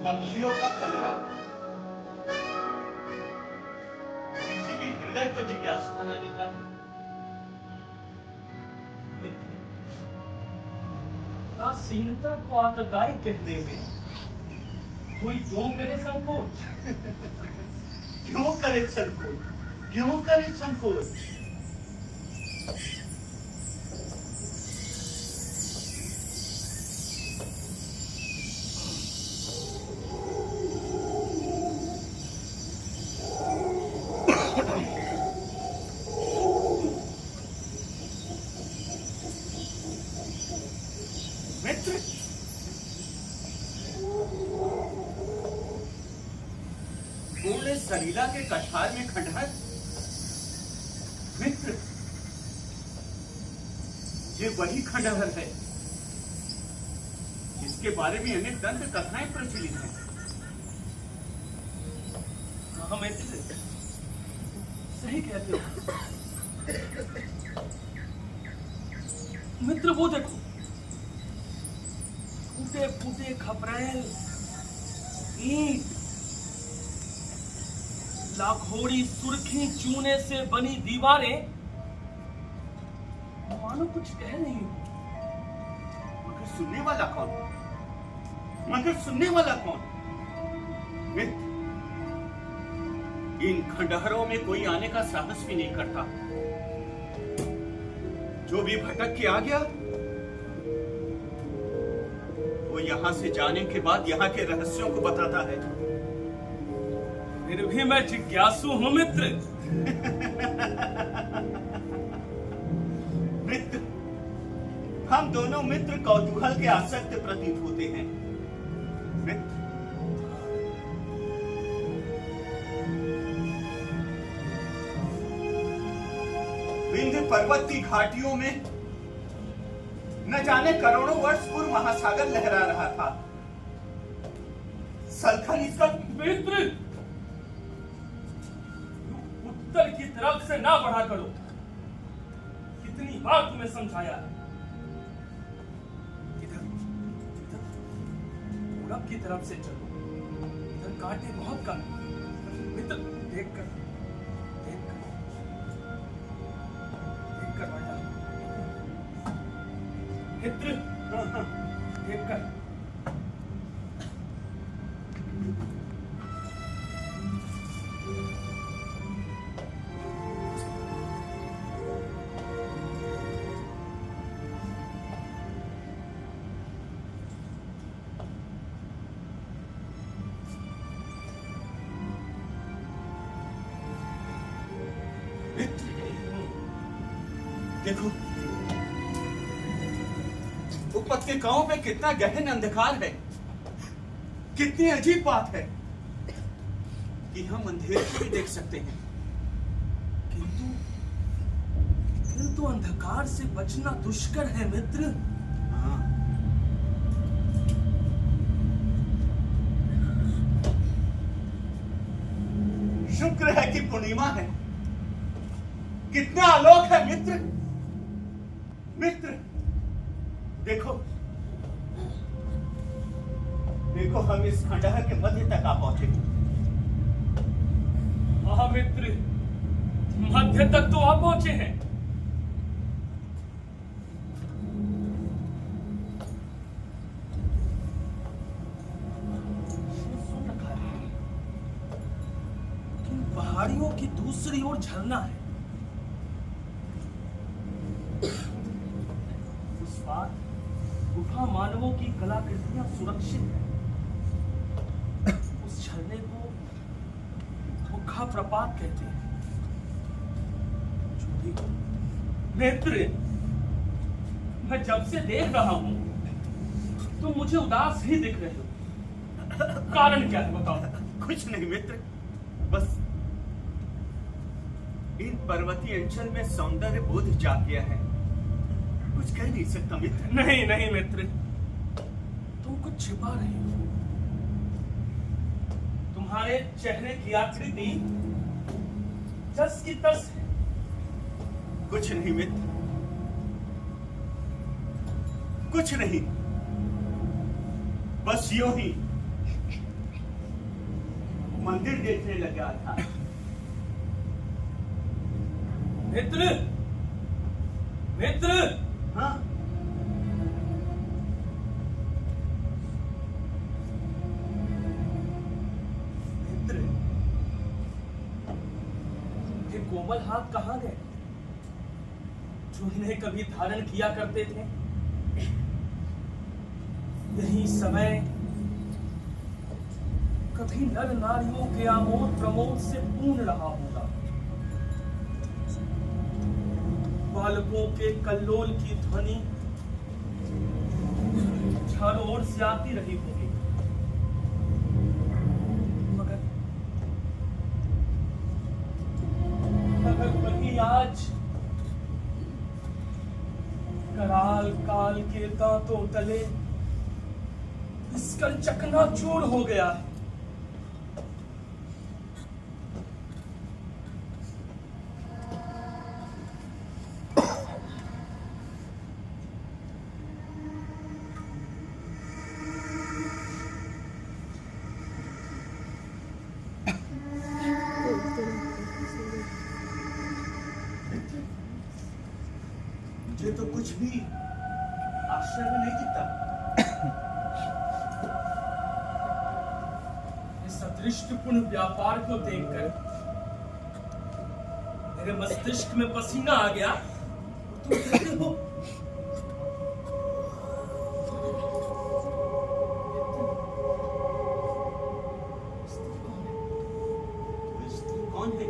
पक्षियों का कलरव किसी भी हृदय को जिज्ञासा न देता। उदासीनता को आतताई कहने में कोई क्यों करे संकोच? क्यों करे संकोच? क्यों करे संकोच? मित्र, पूर्ण सलीला के कछार में खंडहर। मित्र, ये वही खंडहर है जिसके बारे में अनेक दंत कथाएं प्रचलित हैं। हाँ मित्र, सही कहते हो। मित्र, वो देखो, टूटे फूटे खपरेल ईंट, लाखोड़ी सुर्खी चूने से बनी दीवारें मानो कुछ कह रही हो, मगर सुनने वाला कौन? मगर सुनने वाला कौन? मित्र, इन खंडहरों में कोई आने का साहस भी नहीं करता। जो भी भटक के आ गया, वो यहां से जाने के बाद यहाँ के रहस्यों को बताता है। फिर भी मैं जिज्ञासु हूं मित्र। मित्र, हम दोनों मित्र कौतूहल के आसक्त प्रतीत होते हैं। मित्र, विंध्य पर्वत की घाटियों में न जाने करोड़ों वर्ष पूर्व महासागर लहरा रहा था। सलखन इसका मित्र, उत्तर की तरफ से ना बढ़ा करो। कितनी बार तुम्हें समझाया है। इधर इधर पूरब की तरफ से चलो। इधर कांटे बहुत कम हैं। मित्र, देख कर भाई। मित्र, देख कर। देखो, उपत्यकाओं पे कितना गहन अंधकार है। कितनी अजीब बात है कि हम अंधेरे को भी देख सकते हैं, किंतु अंधकार से बचना दुष्कर है मित्र। हाँ। शुक्र है कि पूर्णिमा है। कितना आलोक है मित्र। मित्र, देखो देखो, हम इस खंडहर के मध्य तक आ पहुंचे। हाँ मित्र, मध्य तक तो आ पहुंचे हैं। सुन रखा है कि पहाड़ियों की दूसरी ओर झरना है। उस पार गुफा मानवों की कलाकृतियां सुरक्षित हैं। उस झरने को मुखा प्रपात कहते हैं। जो भी हो मित्र, मैं जब से देख रहा हूं तुम मुझे उदास ही दिख रहे हो। कारण क्या है बताओ? कुछ नहीं मित्र, बस इन पर्वतीय अंचल में सौंदर्य बोध जाग गया है। कुछ कह नहीं सकता मित्र। नहीं नहीं मित्र, तुम कुछ छिपा रहे हो। तुम्हारे चेहरे की आकृति जस की तस है। कुछ नहीं मित्र, कुछ नहीं, बस यूं ही मंदिर देखने लगा था। मित्र, मित्र, हाँ, मित्र, ये कोमल हाथ कहाँ गए जो इन्हें कभी धारण किया करते थे? यही समय कभी नर नारियों के आमोद प्रमोद से पूर्ण रहा होगा। बालकों के कल्लोल की ध्वनि चारों ओर से आती रही होगी। मगर वही आज कराल काल के दांतों तले इसका चकनाचूर हो गया है। मुझे तो कुछ भी आश्चर्य नहीं दिखता। दृष्टिपूर्ण व्यापार को देखकर मेरे मस्तिष्क में पसीना आ गया। तुम कहते हो कौन है?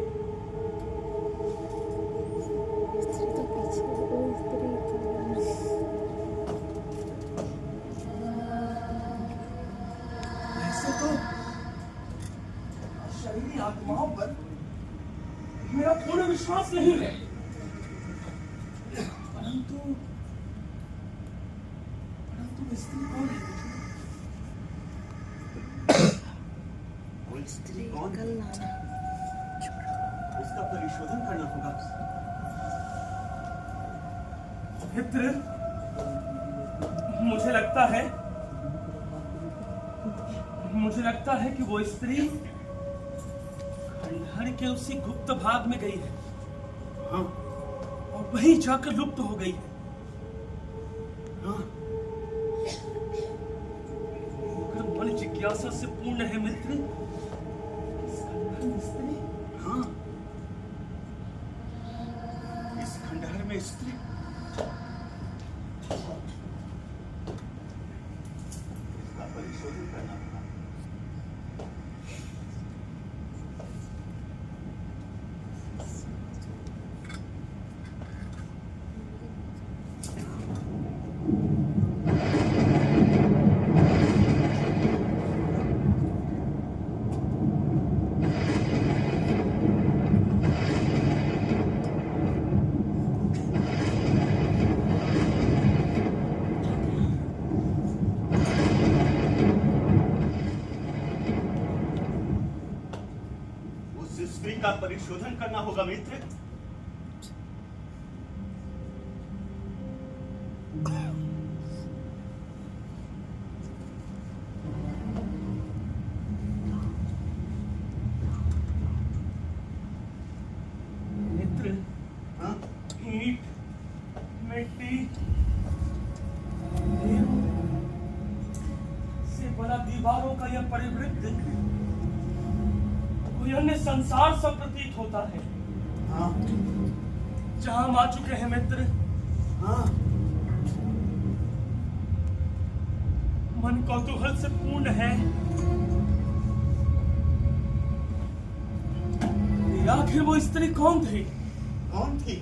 ऐसे तो शरीरी आत्माओं पर मेरा पूर्ण विश्वास नहीं है, परंतु परंतु स्त्री कौन है? वो स्त्री कौन है? इसका परिशोधन करना होगा। मित्र, मुझे लगता है कि वो स्त्री खंडहर के उसी गुप्त भाग में गई है। हाँ, और वहीं जाकर लुप्त हो गई है। हाँ, अगर मन जिज्ञासा से पूर्ण है मित्र, इस खंडहर में स्त्री, हाँ, इस खंडहर में स्त्री। इसका परिशोधन करना होगा। स्त्री का परिशोधन करना होगा मित्र। मित्र, हाँ? ईंट, मिट्टी से बना दीवारों का यह परिवृत्त कोई अन्य संसार सा प्रतीत होता है। हाँ, जहां हम आ चुके हैं मित्र, हाँ, मन कौतूहल से पूर्ण है। आखिर वो स्त्री कौन थी? कौन थी?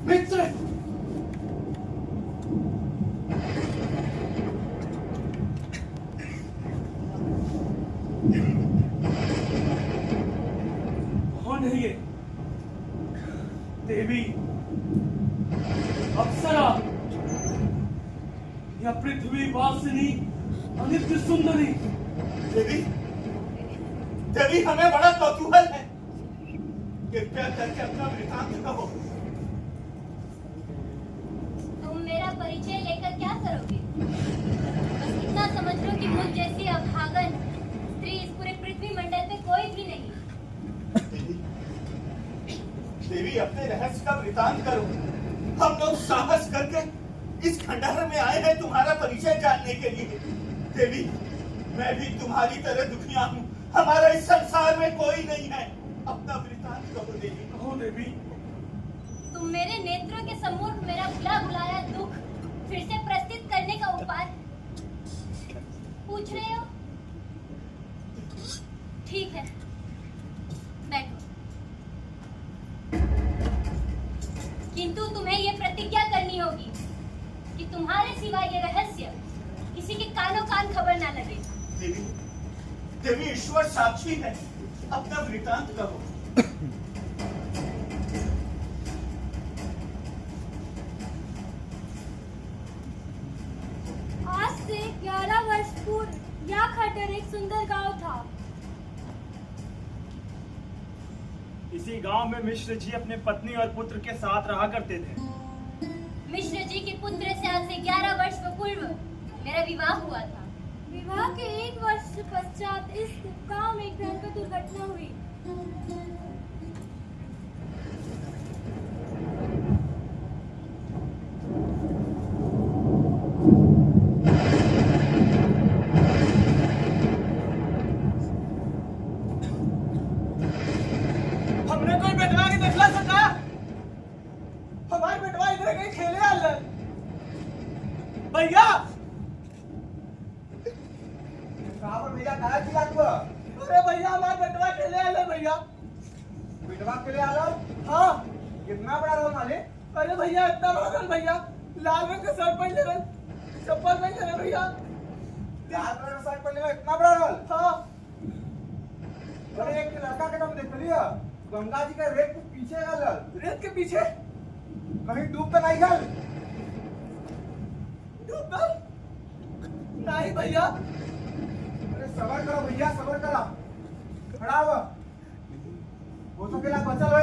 मित्र, कौन है ये? देवी, अप्सरा या पृथ्वी वासिनी अनित्य सुंदरी? देवी, देवी हमें बड़ा कौतूहल है। कृपया करके अपना वृतांत कहो। तुम मेरा परिचय लेकर क्या करोगे? बस इतना समझ लो कि मुझ जैसी अभागन स्त्री इस पूरे पृथ्वी मंडल पे कोई भी नहीं। देवी, देवी अपने रहस्य का वृतांत करो। हम लोग साहस करके इस खंडहर में आए हैं तुम्हारा परिचय जानने के लिए। देवी, मैं भी तुम्हारी तरह दुखिया हूँ। हमारा इस संसार में कोई नहीं है। अपना वृतांत कहो देवी। कहो देवी। तुम मेरे नेत्रों के सम्मुख मेरा भुला भुलाया दुख फिर से प्रस्तुत करने का उपाय पूछ रहे हो? ठीक है, बैठो। किंतु तुम्हें ये प्रतिज्ञा करनी होगी कि तुम्हारे सिवा ये रहस्य किसी के कानों कान खबर ना लगे। देवी, देवी ईश्वर साक्षी है। अपना वृतांत कहो। आज से 11 वर्ष पूर्व यह खंडहर एक सुंदर गांव था। इसी गांव में मिश्र जी अपने पत्नी और पुत्र के साथ रहा करते थे। मिश्र जी के पुत्र से आज से 11 वर्ष पूर्व मेरा विवाह हुआ था। विवाह के 1 वर्ष पश्चात इस गांव में एक भयंकर दुर्घटना हुई। हमने कोई बेटवा के देखला सका। हमारे बेटवा इधर कहीं खेले आल भैया। भैया कहा चिल्ला तू? अरे भैया हमारे बेटवा खेले आल भैया। बेटवा के लिए आलो? हाँ। कितना बड़ा रोल मालिक? अरे भैया इतना बड़ा रन भैया, लाल रंग का शर्ट पहन ले रन, चप्पल पहन ले रन भैया। लाल कलर का शर्ट पहने हुए इतना बड़ा रोल? हाँ। अरे एक लड़का के तुम देख लिया गंगा जी के रेत के पीछे गल। रेत के पीछे कहीं डूब तो नहीं गल? डूब गए? नहीं भैया। अरे सबर करो भैया, सबर करो। खड़ा हो। हो सकेला बचल हो।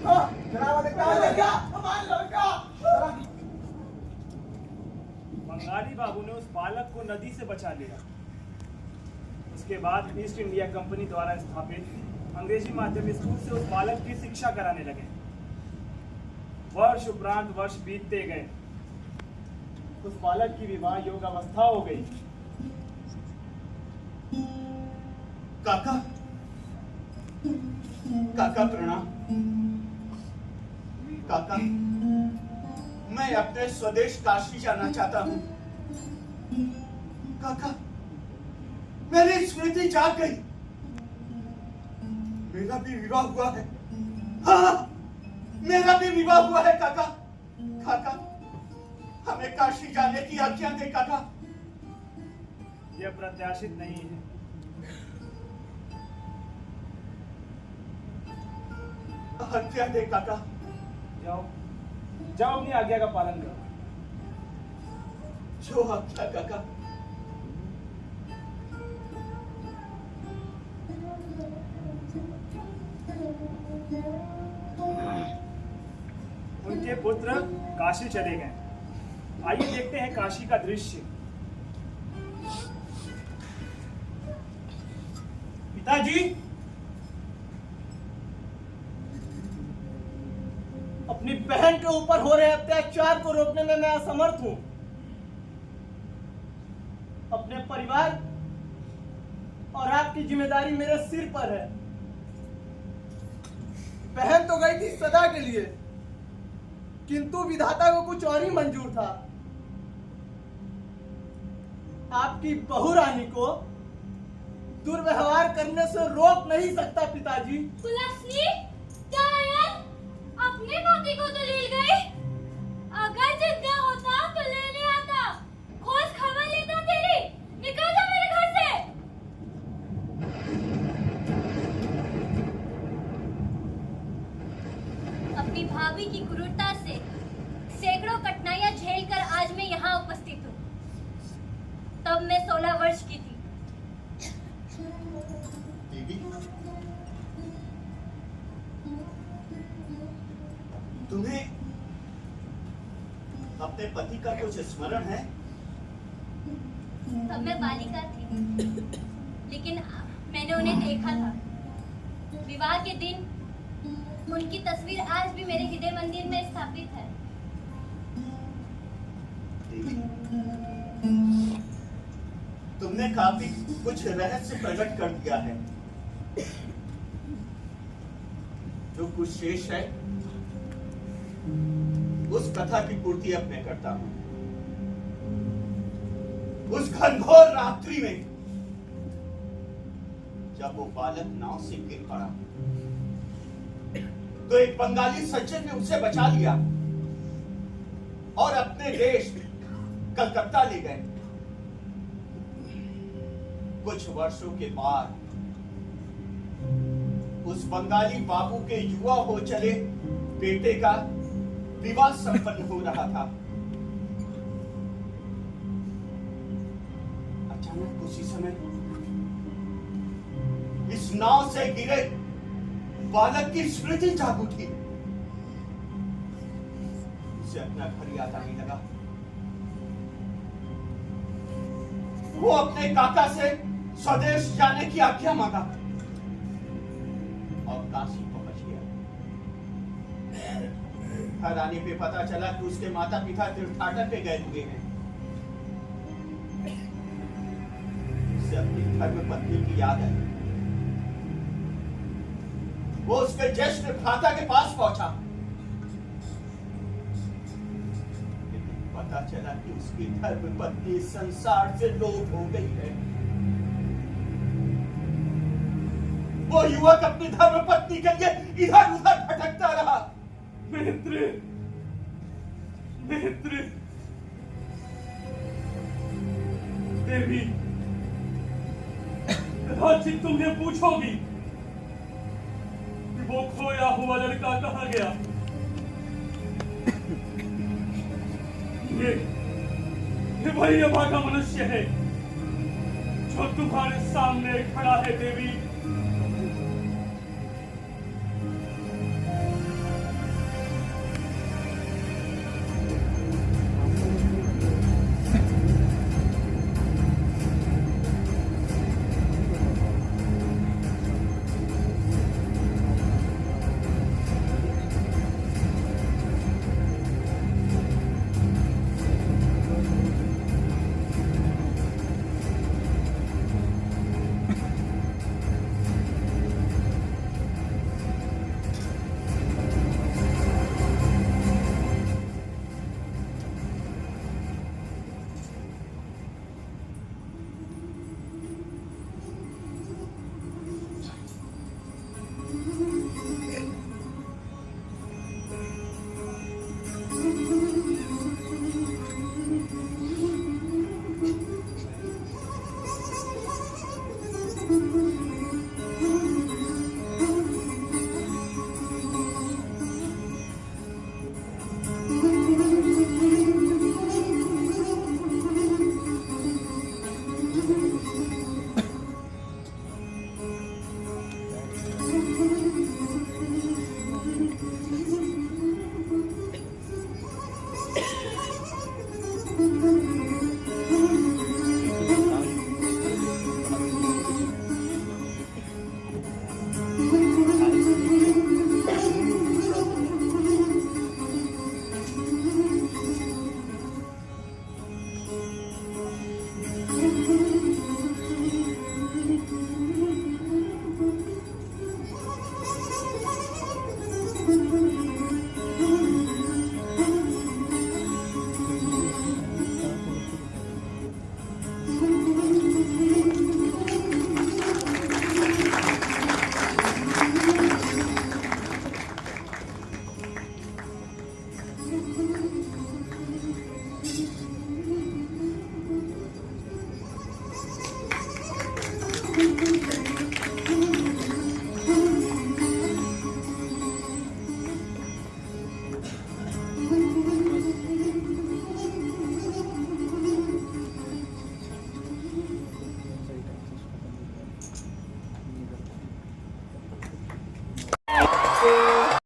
हाँ। चला वो देखता अरे है भैया हमारा लड़का। चला। बंगाली बाबू ने उस बालक को नदी से बचा लिया। उसके बाद ईस्ट इंडिया कंपनी द्वारा स्थापित अंग्रेजी माध्यम स्कूल से उस बालक की शिक्षा कराने लगे। वर्ष उपरांत वर्ष बीतते गए। उस बालक की विवाह योग अवस्था हो गई। काका, काका प्रणाम। काका, मैं अपने स्वदेश काशी जाना चाहता हूँ। काका, मेरी स्मृति जाग गई। मेरा भी विवाह हुआ है। हाँ, मेरा भी विवाह हुआ है काका। काका, हमें काशी जाने की आज्ञा दे काका। यह प्रत्याशित नहीं है। आज्ञा दे काका। जाओ जाओ, अपनी आज्ञा का पालन करो। जो आज्ञा काका। उनके पुत्र काशी चले गए। आइए देखते हैं काशी का दृश्य। पिताजी, अपनी बहन के ऊपर हो रहे अत्याचार को रोकने में मैं असमर्थ हूं। अपने परिवार और आपकी जिम्मेदारी मेरे सिर पर है। बहन तो गई थी सदा के लिए, किंतु विधाता को कुछ और ही मंजूर था। आपकी बहू रानी को दुर्व्यवहार करने से रोक नहीं सकता पिताजी। तुलसी, क्या है? अपने पति को तो ले गई। अगर जिंदा होता तो लेने आता, खोज खबर लेता तेरी। निकल जा मेरे घर से। अपनी भाभी की क्रूरता से सैकड़ों कठिनाइयां झेलकर आज मैं यहाँ उपस्थित हूँ। तब मैं 16 वर्ष की थी। दीदी, तुम्हें अपने पति का कुछ स्मरण है? तब मैं बालिका थी, लेकिन मैंने उन्हें देखा था। विवाह के दिन उनकी तस्वीर आज भी मेरे हृदय मंदिर में स्थापित है। दीदी, तुमने काफी कुछ रहस्य प्रकट कर दिया है। जो कुछ शेष है उस कथा की पूर्ति अब मैं करता हूं। उस घनघोर रात्रि में जब वो बालक नाव से गिर पड़ा तो एक बंगाली सज्जन ने उसे बचा लिया और अपने देश कलकत्ता ले गए। कुछ वर्षों के बाद उस बंगाली बाबू के युवा हो चले बेटे का विवाह संपन्न हो रहा था। अचानक उसी समय इस नाव से गिरे बालक की स्मृति जाग उठी। उसे अपना घर याद आने लगा। वो अपने काका से स्वदेश जाने की आज्ञा मांगा और काशी पहुंच गया। घर आने पे पता चला कि उसके माता पिता तीर्थाटन पे गए हुए हैं। उसे अपनी धर्म पत्नी की याद आई। वो उसके ज्येष्ठ भ्राता के पास पहुंचा, लेकिन पता चला कि उसकी धर्म पत्नी संसार से लोप हो गई है। वो युवक अपनी धर्म पत्नी के लिए इधर उधर भटकता रहा। नेत्र, नेत्र, देवी, कदाचित तुम्हें पूछोगी कि वो खोया हुआ लड़का कहाँ गया। ये वही अभागा मनुष्य है जो तुम्हारे सामने खड़ा है देवी।